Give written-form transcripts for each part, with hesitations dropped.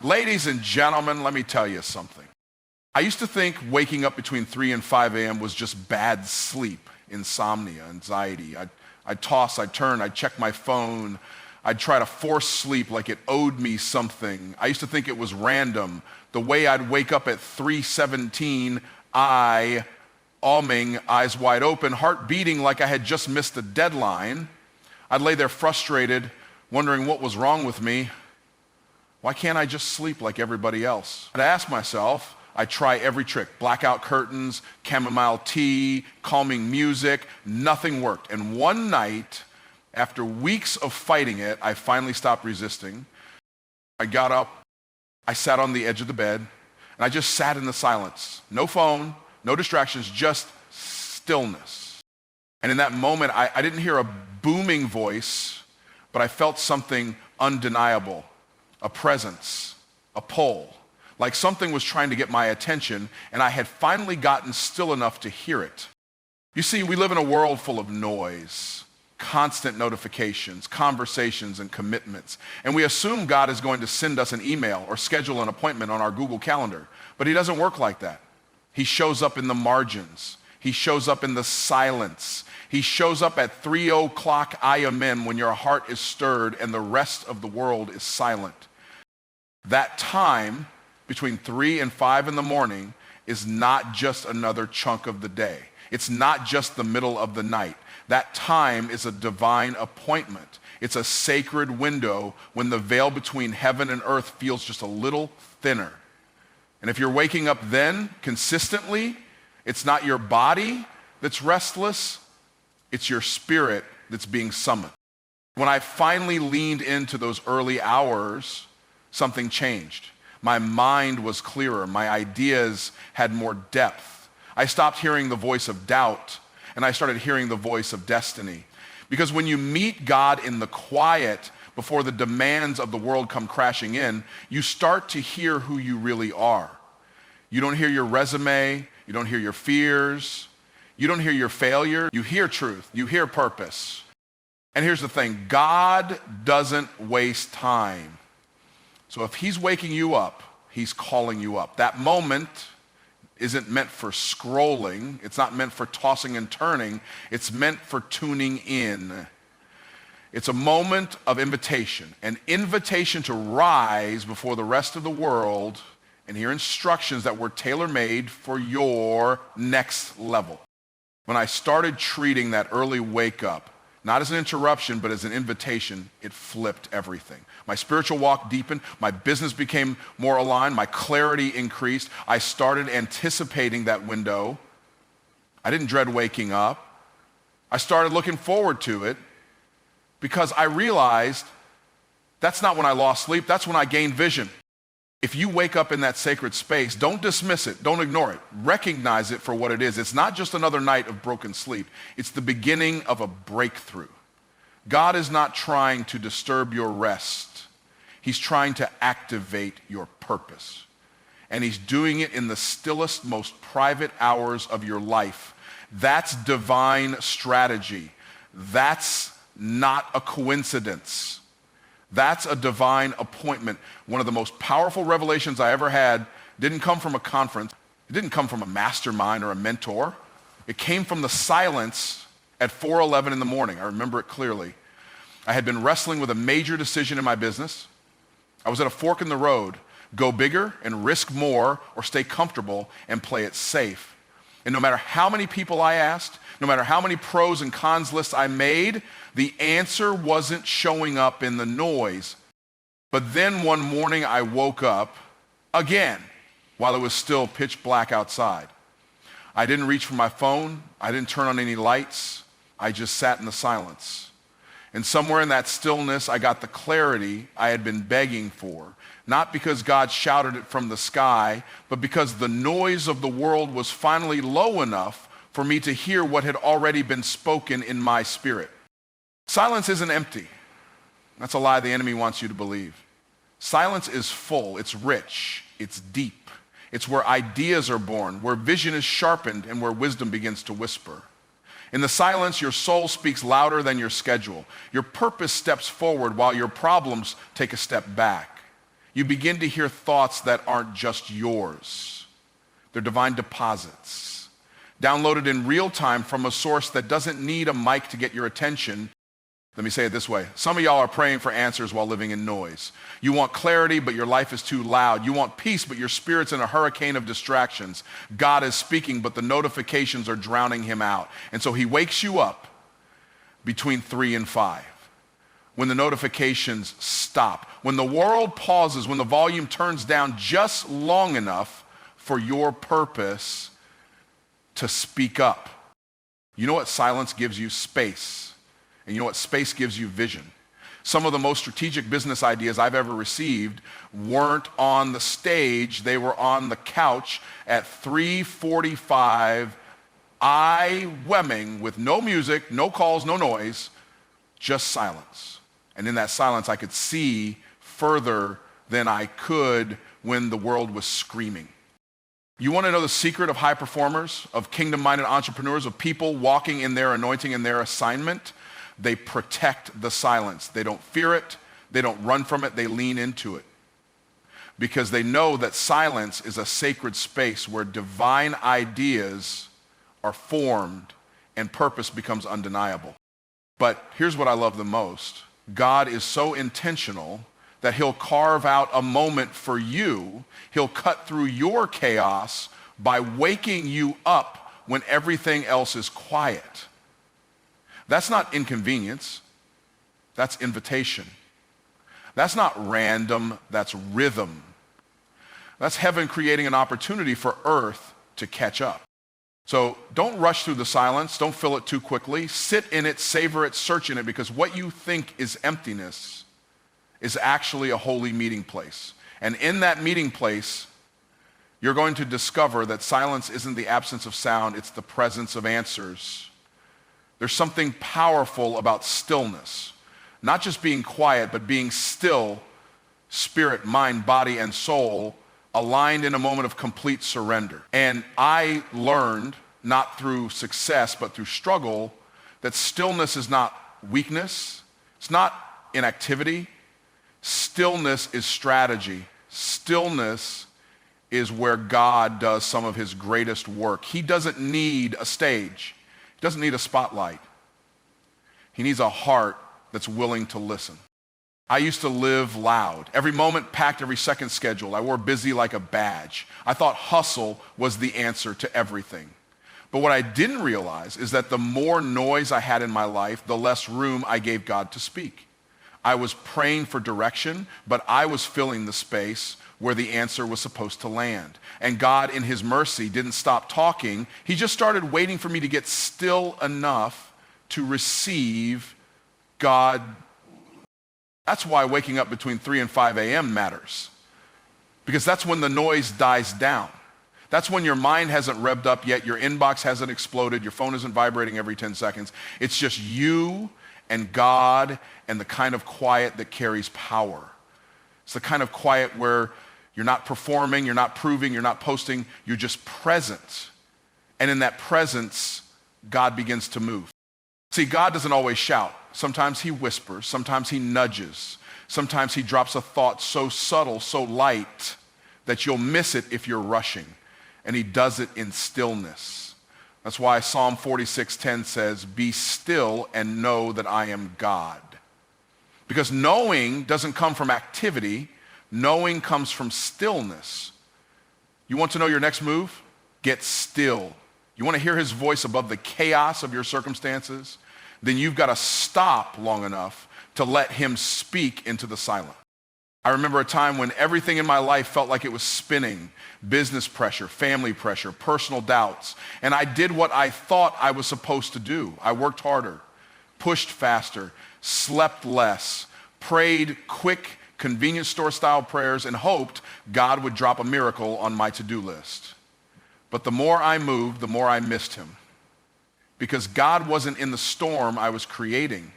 Ladies and gentlemen, let me tell you something. I used to think waking up between 3 and 5 a.m. was just bad sleep, insomnia, anxiety. I'd toss, I'd turn, I'd check my phone. I'd try to force sleep like it owed me something. I used to think it was random. The way I'd wake up at 3:17, alming, eyes wide open, heart beating like I had just missed a deadline. I'd lay there frustrated, wondering what was wrong with me. Why can't I just sleep like everybody else? I'd ask myself, I'd try every trick, blackout curtains, chamomile tea, calming music, nothing worked. And one night, after weeks of fighting it, I finally stopped resisting. I got up, I sat on the edge of the bed, and I just sat in the silence. No phone, no distractions, just stillness. And in that moment, I didn't hear a booming voice, but I felt something undeniable, a presence, a pull, like something was trying to get my attention, and I had finally gotten still enough to hear it. You see, we live in a world full of noise, constant notifications, conversations, and commitments. And we assume God is going to send us an email or schedule an appointment on our Google Calendar. But he doesn't work like that. He shows up in the margins. He shows up in the silence. He shows up at 3:00 IMN when your heart is stirred and the rest of the world is silent. That time between 3 and 5 in the morning is not just another chunk of the day. It's not just the middle of the night. That time is a divine appointment. It's a sacred window when the veil between heaven and earth feels just a little thinner. And if you're waking up then consistently, it's not your body that's restless, it's your spirit that's being summoned. When I finally leaned into those early hours, something changed. My mind was clearer. My ideas had more depth. I stopped hearing the voice of doubt, and I started hearing the voice of destiny. Because when you meet God in the quiet, before the demands of the world come crashing in, you start to hear who you really are. You don't hear your resume, you don't hear your fears, you don't hear your failure, you hear truth, you hear purpose. And here's the thing, God doesn't waste time. So if he's waking you up, he's calling you up. That moment isn't meant for scrolling. It's not meant for tossing and turning. It's meant for tuning in. It's a moment of invitation, an invitation to rise before the rest of the world and hear instructions that were tailor-made for your next level. When I started treating that early wake up, not as an interruption, but as an invitation, it flipped everything. My spiritual walk deepened, my business became more aligned, my clarity increased. I started anticipating that window. I didn't dread waking up. I started looking forward to it because I realized that's not when I lost sleep, that's when I gained vision. If you wake up in that sacred space, don't dismiss it, don't ignore it. Recognize it for what it is. It's not just another night of broken sleep. It's the beginning of a breakthrough. God is not trying to disturb your rest. He's trying to activate your purpose. And he's doing it in the stillest, most private hours of your life. That's divine strategy. That's not a coincidence. That's a divine appointment. One of the most powerful revelations I ever had didn't come from a conference. It didn't come from a mastermind or a mentor. It came from the silence at 4:11 in the morning. I remember it clearly. I had been wrestling with a major decision in my business. I was at a fork in the road. Go bigger and risk more, or stay comfortable and play it safe. And no matter how many people I asked, no matter how many pros and cons lists I made, the answer wasn't showing up in the noise. But then one morning I woke up again while it was still pitch black outside. I didn't reach for my phone. I didn't turn on any lights. I just sat in the silence. And somewhere in that stillness, I got the clarity I had been begging for. Not because God shouted it from the sky, but because the noise of the world was finally low enough for me to hear what had already been spoken in my spirit. Silence isn't empty. That's a lie the enemy wants you to believe. Silence is full, it's rich, it's deep. It's where ideas are born, where vision is sharpened, and where wisdom begins to whisper. In the silence, your soul speaks louder than your schedule. Your purpose steps forward while your problems take a step back. You begin to hear thoughts that aren't just yours. They're divine deposits, downloaded in real time from a source that doesn't need a mic to get your attention. Let me say it this way. Some of y'all are praying for answers while living in noise. You want clarity, but your life is too loud. You want peace, but your spirit's in a hurricane of distractions. God is speaking, but the notifications are drowning him out. And so he wakes you up between 3 and 5. When the notifications stop, when the world pauses, when the volume turns down just long enough for your purpose to speak up. You know what silence gives you? Space. And you know what space gives you? Vision. Some of the most strategic business ideas I've ever received weren't on the stage, they were on the couch at 3:45, eye whemming with no music, no calls, no noise, just silence. And in that silence, I could see further than I could when the world was screaming. You want to know the secret of high performers, of kingdom-minded entrepreneurs, of people walking in their anointing and their assignment? They protect the silence. They don't fear it. They don't run from it. They lean into it. Because they know that silence is a sacred space where divine ideas are formed and purpose becomes undeniable. But here's what I love the most. God is so intentional that he'll carve out a moment for you. He'll cut through your chaos by waking you up when everything else is quiet. That's not inconvenience. That's invitation. That's not random. That's rhythm. That's heaven creating an opportunity for earth to catch up. So don't rush through the silence. Don't fill it too quickly. Sit in it, savor it, search in it, because what you think is emptiness is actually a holy meeting place. And in that meeting place, you're going to discover that silence isn't the absence of sound, it's the presence of answers. There's something powerful about stillness. Not just being quiet, but being still, spirit, mind, body, and soul, aligned in a moment of complete surrender. And I learned, not through success, but through struggle, that stillness is not weakness. It's not inactivity. Stillness is strategy. Stillness is where God does some of his greatest work. He doesn't need a stage. He doesn't need a spotlight. He needs a heart that's willing to listen. I used to live loud. Every moment packed, every second scheduled. I wore busy like a badge. I thought hustle was the answer to everything. But what I didn't realize is that the more noise I had in my life, the less room I gave God to speak. I was praying for direction, but I was filling the space where the answer was supposed to land. And God, in his mercy, didn't stop talking. He just started waiting for me to get still enough to receive God. That's why waking up between 3 and 5 a.m. matters. Because that's when the noise dies down. That's when your mind hasn't revved up yet, your inbox hasn't exploded, your phone isn't vibrating every 10 seconds. It's just you and God and the kind of quiet that carries power. It's the kind of quiet where you're not performing, you're not proving, you're not posting, you're just present. And in that presence, God begins to move. See, God doesn't always shout. Sometimes he whispers, sometimes he nudges, sometimes he drops a thought so subtle, so light, that you'll miss it if you're rushing. And he does it in stillness. That's why Psalm 46:10 says, "Be still and know that I am God." Because knowing doesn't come from activity, knowing comes from stillness. You want to know your next move? Get still. You want to hear his voice above the chaos of your circumstances? Then you've got to stop long enough to let him speak into the silence. I remember a time when everything in my life felt like it was spinning. Business pressure, family pressure, personal doubts. And I did what I thought I was supposed to do. I worked harder, pushed faster, slept less, prayed quick, convenience store style prayers, and hoped God would drop a miracle on my to-do list. But the more I moved, the more I missed him. Because God wasn't in the storm I was creating.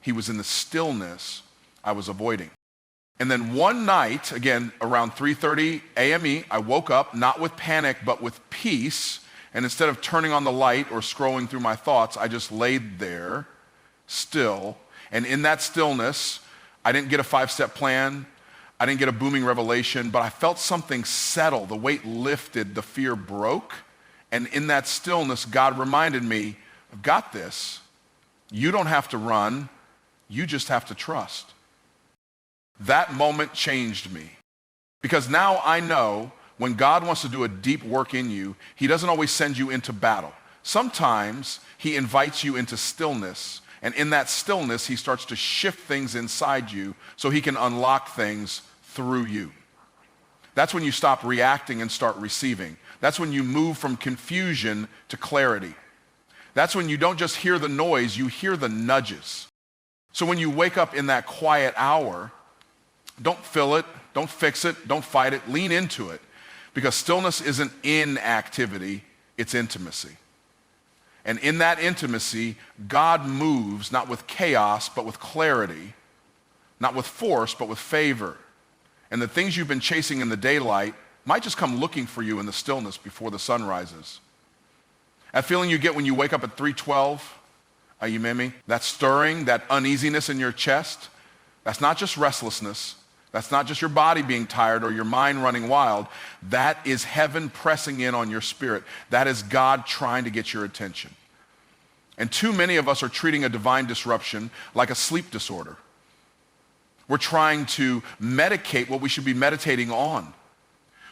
He was in the stillness I was avoiding. And then one night, again, around 3:30 a.m., I woke up, not with panic, but with peace. And instead of turning on the light or scrolling through my thoughts, I just laid there, still. And in that stillness, I didn't get a 5-step plan. I didn't get a booming revelation, but I felt something settle. The weight lifted, the fear broke. And in that stillness, God reminded me, I've got this. You don't have to run. You just have to trust. That moment changed me. Because now I know when God wants to do a deep work in you, he doesn't always send you into battle. Sometimes he invites you into stillness. And in that stillness, he starts to shift things inside you so he can unlock things through you. That's when you stop reacting and start receiving. That's when you move from confusion to clarity. That's when you don't just hear the noise, you hear the nudges. So when you wake up in that quiet hour, don't fill it, don't fix it, don't fight it, lean into it. Because stillness isn't inactivity, it's intimacy. And in that intimacy, God moves not with chaos, but with clarity, not with force, but with favor. And the things you've been chasing in the daylight might just come looking for you in the stillness before the sun rises. That feeling you get when you wake up at 3:12, you with me? That stirring, that uneasiness in your chest, that's not just restlessness. That's not just your body being tired or your mind running wild. That is heaven pressing in on your spirit. That is God trying to get your attention. And too many of us are treating a divine disruption like a sleep disorder. We're trying to medicate what we should be meditating on.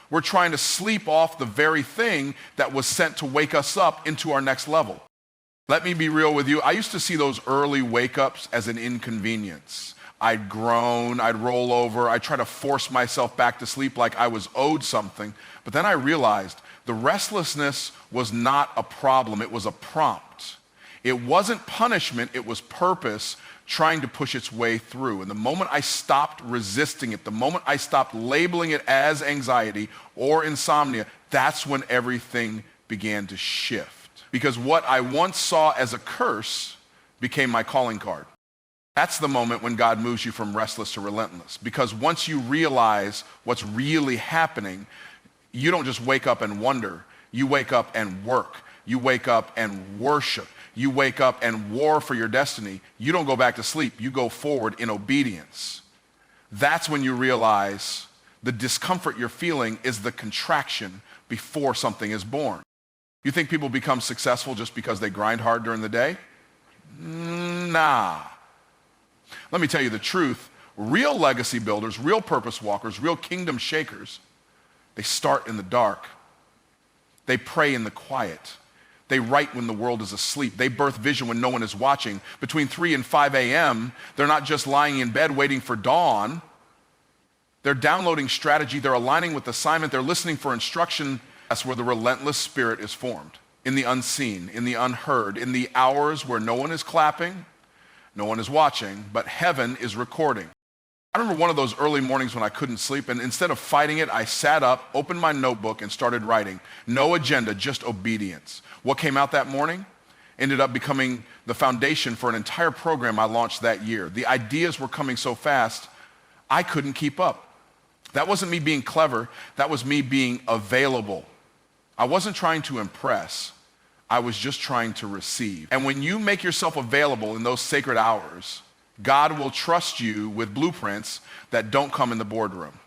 We're trying to sleep off the very thing that was sent to wake us up into our next level. Let me be real with you. I used to see those early wake-ups as an inconvenience. I'd groan, I'd roll over, I'd try to force myself back to sleep like I was owed something. But then I realized the restlessness was not a problem, it was a prompt. It wasn't punishment, it was purpose trying to push its way through. And the moment I stopped resisting it, the moment I stopped labeling it as anxiety or insomnia, that's when everything began to shift. Because what I once saw as a curse became my calling card. That's the moment when God moves you from restless to relentless. Because once you realize what's really happening, you don't just wake up and wonder. You wake up and work. You wake up and worship. You wake up and war for your destiny. You don't go back to sleep. You go forward in obedience. That's when you realize the discomfort you're feeling is the contraction before something is born. You think people become successful just because they grind hard during the day? Nah. Let me tell you the truth. Real legacy builders, real purpose walkers, real kingdom shakers, they start in the dark. They pray in the quiet. They write when the world is asleep. They birth vision when no one is watching. Between 3 and 5 a.m., they're not just lying in bed waiting for dawn. They're downloading strategy. They're aligning with assignment. They're listening for instruction. That's where the relentless spirit is formed. In the unseen, in the unheard, in the hours where no one is clapping, no one is watching, but heaven is recording. I remember one of those early mornings when I couldn't sleep, and instead of fighting it, I sat up, opened my notebook, and started writing. No agenda, just obedience. What came out that morning ended up becoming the foundation for an entire program I launched that year. The ideas were coming so fast, I couldn't keep up. That wasn't me being clever, that was me being available. I wasn't trying to impress, I was just trying to receive. And when you make yourself available in those sacred hours, God will trust you with blueprints that don't come in the boardroom.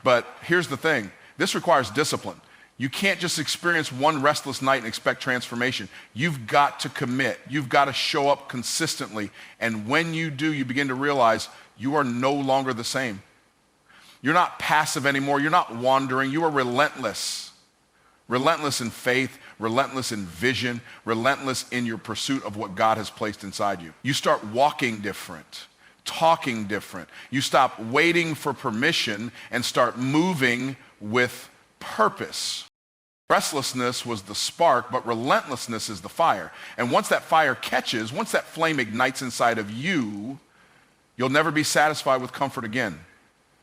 But here's the thing, this requires discipline. You can't just experience one restless night and expect transformation. You've got to commit. You've got to show up consistently. And when you do, you begin to realize you are no longer the same. You're not passive anymore. You're not wandering. You are relentless. Relentless in faith, relentless in vision, relentless in your pursuit of what God has placed inside you. You start walking different, talking different. You stop waiting for permission and start moving with purpose. Restlessness was the spark, but relentlessness is the fire. And once that fire catches, once that flame ignites inside of you, you'll never be satisfied with comfort again.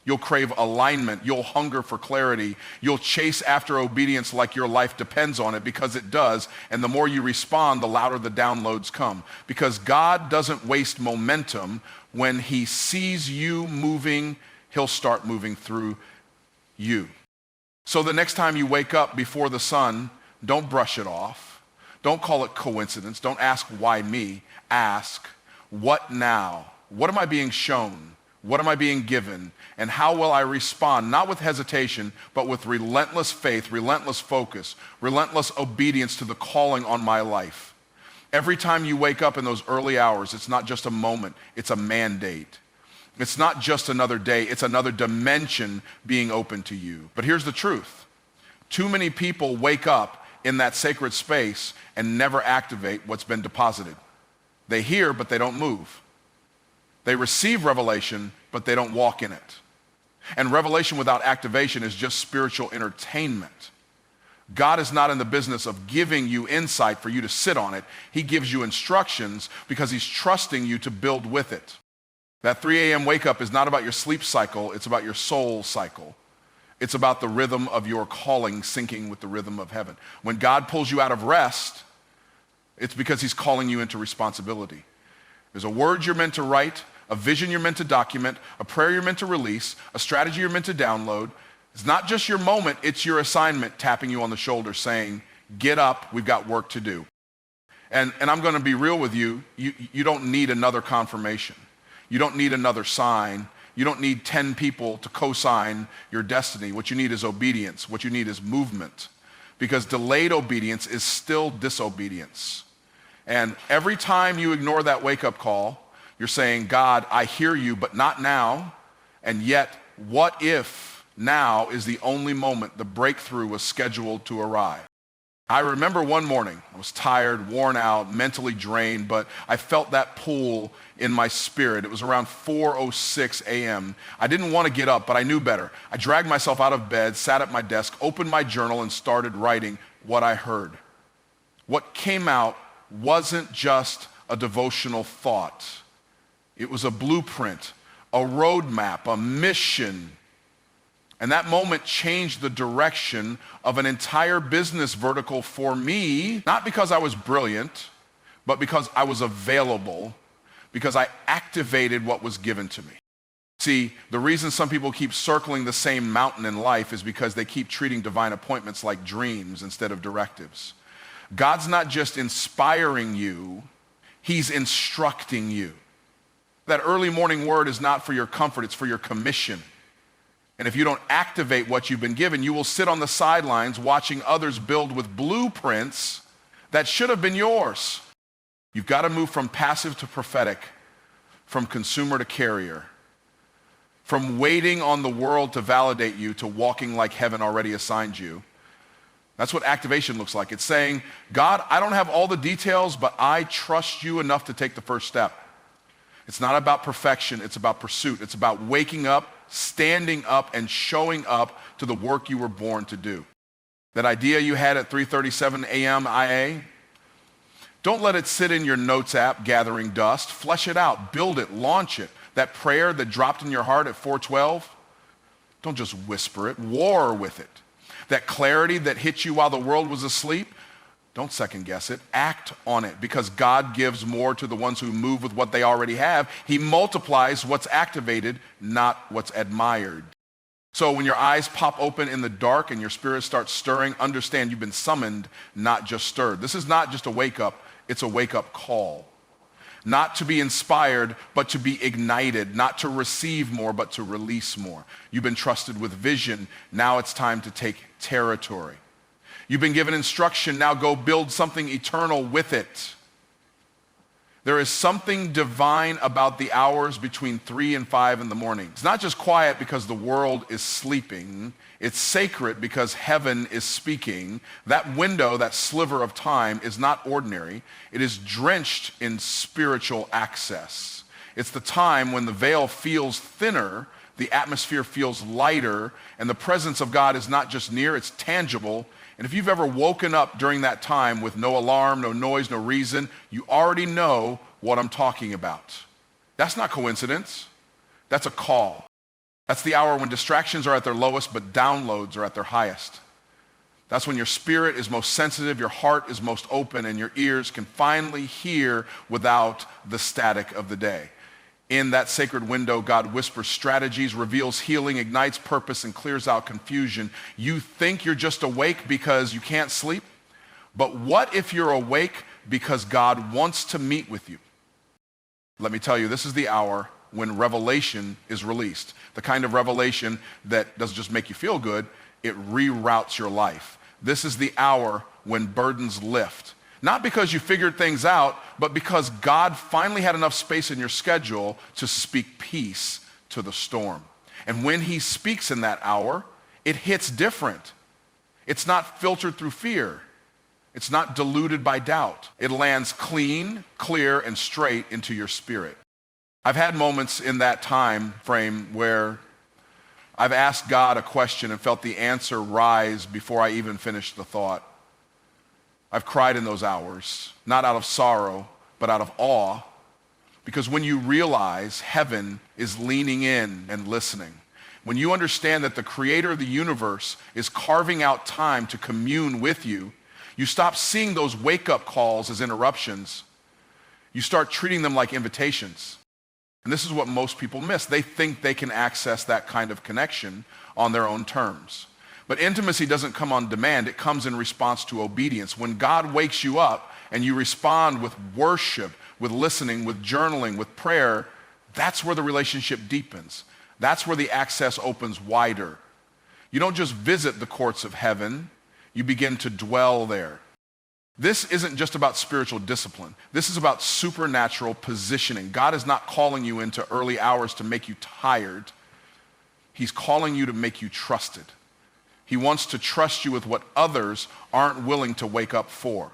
You'll crave alignment. You'll hunger for clarity. You'll chase after obedience like your life depends on it, because it does. And the more you respond, the louder the downloads come. Because God doesn't waste momentum. When he sees you moving, he'll start moving through you. So the next time you wake up before the sun, don't brush it off. Don't call it coincidence. Don't ask, why me? Ask, what now? What am I being shown? What am I being given? And how will I respond? Not with hesitation, but with relentless faith, relentless focus, relentless obedience to the calling on my life. Every time you wake up in those early hours, it's not just a moment, it's a mandate. It's not just another day, it's another dimension being open to you. But here's the truth. Too many people wake up in that sacred space and never activate what's been deposited. They hear, but they don't move. They receive revelation, but they don't walk in it. And revelation without activation is just spiritual entertainment. God is not in the business of giving you insight for you to sit on it. He gives you instructions because he's trusting you to build with it. That 3 a.m. wake up is not about your sleep cycle, it's about your soul cycle. It's about the rhythm of your calling syncing with the rhythm of heaven. When God pulls you out of rest, it's because he's calling you into responsibility. There's a word you're meant to write, a vision you're meant to document, a prayer you're meant to release, a strategy you're meant to download. It's not just your moment, it's your assignment tapping you on the shoulder saying, get up, we've got work to do. And I'm going to be real with you, you don't need another confirmation. You don't need another sign. You don't need 10 people to co-sign your destiny. What you need is obedience. What you need is movement. Because delayed obedience is still disobedience. And every time you ignore that wake-up call, you're saying, God, I hear you, but not now. And yet, what if now is the only moment the breakthrough was scheduled to arrive? I remember one morning, I was tired, worn out, mentally drained, but I felt that pull in my spirit. It was around 4:06 a.m. I didn't want to get up, but I knew better. I dragged myself out of bed, sat at my desk, opened my journal, and started writing what I heard. What came out wasn't just a devotional thought. It was a blueprint, a roadmap, a mission. And that moment changed the direction of an entire business vertical for me, not because I was brilliant, but because I was available, because I activated what was given to me. See, the reason some people keep circling the same mountain in life is because they keep treating divine appointments like dreams instead of directives. God's not just inspiring you, he's instructing you. That early morning word is not for your comfort, it's for your commission. And if you don't activate what you've been given, you will sit on the sidelines watching others build with blueprints that should have been yours. You've got to move from passive to prophetic, from consumer to carrier, from waiting on the world to validate you to walking like heaven already assigned you. That's what activation looks like. It's saying, God, I don't have all the details, but I trust you enough to take the first step. It's not about perfection, it's about pursuit. It's about waking up, standing up, and showing up to the work you were born to do. That idea you had at 3:37 a.m. IA, don't let it sit in your notes app gathering dust. Flesh it out, build it, launch it. That prayer that dropped in your heart at 4:12, don't just whisper it, war with it. That clarity that hit you while the world was asleep, don't second guess it, act on it, because God gives more to the ones who move with what they already have. He multiplies what's activated, not what's admired. So when your eyes pop open in the dark and your spirit starts stirring, understand you've been summoned, not just stirred. This is not just a wake up, it's a wake up call. Not to be inspired, but to be ignited, not to receive more, but to release more. You've been trusted with vision, now it's time to take territory. You've been given instruction, now go build something eternal with it. There is something divine about the hours between 3 and 5 in the morning. It's not just quiet because the world is sleeping. It's sacred because heaven is speaking. That window, that sliver of time is not ordinary. It is drenched in spiritual access. It's the time when the veil feels thinner, the atmosphere feels lighter, and the presence of God is not just near, it's tangible. And if you've ever woken up during that time with no alarm, no noise, no reason, you already know what I'm talking about. That's not coincidence. That's a call. That's the hour when distractions are at their lowest, but downloads are at their highest. That's when your spirit is most sensitive, your heart is most open, and your ears can finally hear without the static of the day. In that sacred window, God whispers strategies, reveals healing, ignites purpose, and clears out confusion. You think you're just awake because you can't sleep? But what if you're awake because God wants to meet with you? Let me tell you, this is the hour when revelation is released. The kind of revelation that doesn't just make you feel good, it reroutes your life. This is the hour when burdens lift. Not because you figured things out, but because God finally had enough space in your schedule to speak peace to the storm. And when he speaks in that hour, it hits different. It's not filtered through fear. It's not diluted by doubt. It lands clean, clear, and straight into your spirit. I've had moments in that time frame where I've asked God a question and felt the answer rise before I even finished the thought. I've cried in those hours, not out of sorrow, but out of awe, because when you realize heaven is leaning in and listening, when you understand that the creator of the universe is carving out time to commune with you, you stop seeing those wake-up calls as interruptions. You start treating them like invitations. And this is what most people miss. They think they can access that kind of connection on their own terms. But intimacy doesn't come on demand. It comes in response to obedience. When God wakes you up and you respond with worship, with listening, with journaling, with prayer, that's where the relationship deepens. That's where the access opens wider. You don't just visit the courts of heaven, you begin to dwell there. This isn't just about spiritual discipline. This is about supernatural positioning. God is not calling you into early hours to make you tired. He's calling you to make you trusted. He wants to trust you with what others aren't willing to wake up for.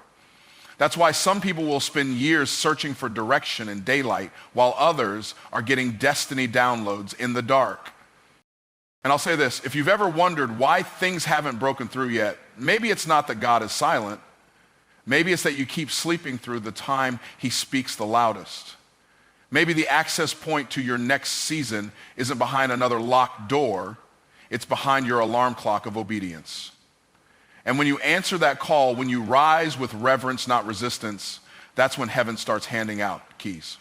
That's why some people will spend years searching for direction in daylight, while others are getting destiny downloads in the dark. And I'll say this, if you've ever wondered why things haven't broken through yet, maybe it's not that God is silent. Maybe it's that you keep sleeping through the time he speaks the loudest. Maybe the access point to your next season isn't behind another locked door, it's behind your alarm clock of obedience. And when you answer that call, when you rise with reverence, not resistance, that's when heaven starts handing out keys.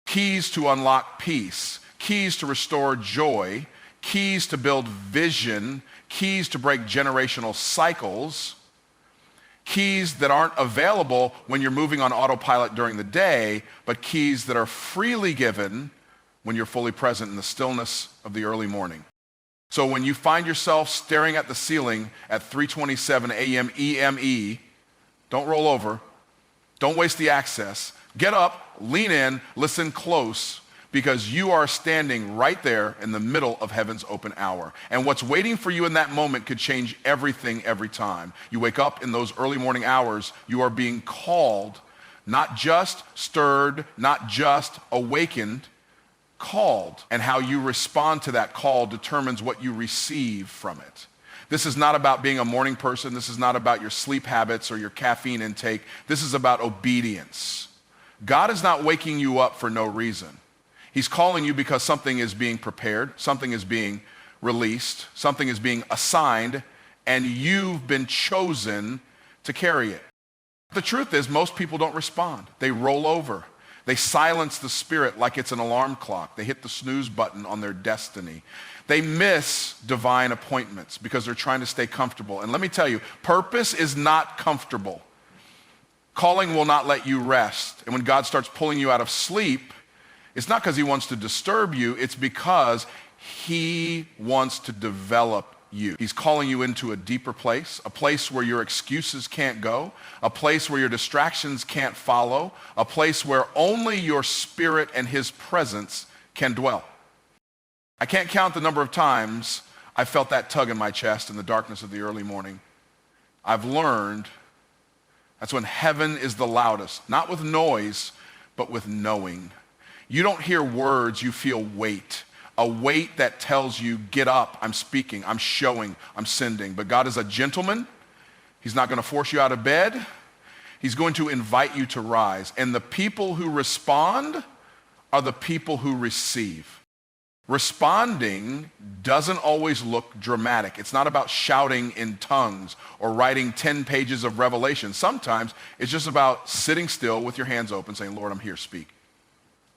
Keys to unlock peace, keys to restore joy, keys to build vision, keys to break generational cycles, keys that aren't available when you're moving on autopilot during the day, but keys that are freely given when you're fully present in the stillness of the early morning. So when you find yourself staring at the ceiling at 3:27 a.m. EME, don't roll over, don't waste the access, get up, lean in, listen close, because you are standing right there in the middle of heaven's open hour. And what's waiting for you in that moment could change everything every time. You wake up in those early morning hours, you are being called, not just stirred, not just awakened, called. And how you respond to that call determines what you receive from it. This is not about being a morning person. This is not about your sleep habits or your caffeine intake. This is about obedience. God is not waking you up for no reason. He's calling you because something is being prepared, something is being released, something is being assigned, and you've been chosen to carry it. The truth is, most people don't respond. They roll over. They silence the spirit like it's an alarm clock. They hit the snooze button on their destiny. They miss divine appointments because they're trying to stay comfortable. And let me tell you, purpose is not comfortable. Calling will not let you rest. And when God starts pulling you out of sleep, it's not because he wants to disturb you, it's because he wants to develop you. He's calling you into a deeper place, a place where your excuses can't go, a place where your distractions can't follow, a place where only your spirit and his presence can dwell. I can't count the number of times I felt that tug in my chest in the darkness of the early morning. I've learned that's when heaven is the loudest, not with noise, but with knowing. You don't hear words, you feel weight. A weight that tells you, get up, I'm speaking, I'm showing, I'm sending. But God is a gentleman. He's not going to force you out of bed. He's going to invite you to rise. And the people who respond are the people who receive. Responding doesn't always look dramatic. It's not about shouting in tongues or writing 10 pages of revelation. Sometimes it's just about sitting still with your hands open saying, Lord, I'm here, speak.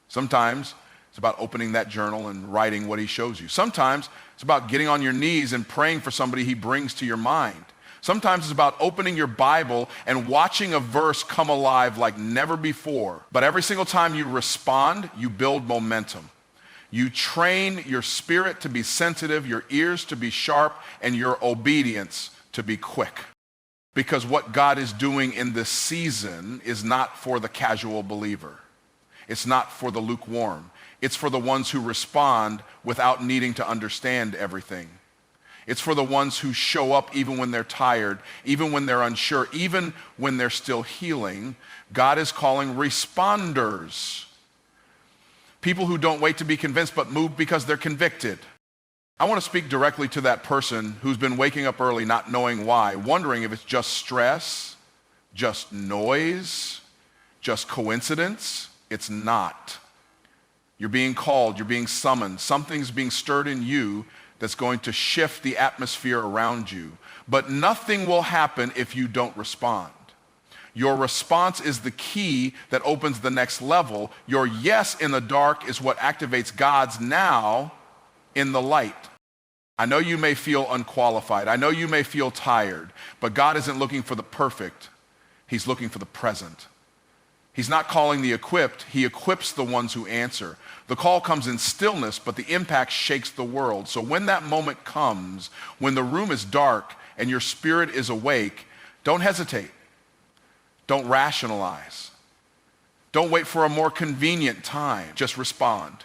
Sometimes it's about opening that journal and writing what he shows you. Sometimes it's about getting on your knees and praying for somebody he brings to your mind. Sometimes it's about opening your Bible and watching a verse come alive like never before. But every single time you respond, you build momentum. You train your spirit to be sensitive, your ears to be sharp, and your obedience to be quick. Because what God is doing in this season is not for the casual believer. It's not for the lukewarm. It's for the ones who respond without needing to understand everything. It's for the ones who show up even when they're tired, even when they're unsure, even when they're still healing. God is calling responders. People who don't wait to be convinced but move because they're convicted. I want to speak directly to that person who's been waking up early not knowing why, wondering if it's just stress, just noise, just coincidence. It's not. You're being called, you're being summoned. Something's being stirred in you that's going to shift the atmosphere around you. But nothing will happen if you don't respond. Your response is the key that opens the next level. Your yes in the dark is what activates God's now in the light. I know you may feel unqualified. I know you may feel tired, but God isn't looking for the perfect. He's looking for the present. He's not calling the equipped. He equips the ones who answer. The call comes in stillness, but the impact shakes the world. So when that moment comes, when the room is dark and your spirit is awake, don't hesitate. Don't rationalize. Don't wait for a more convenient time. Just respond.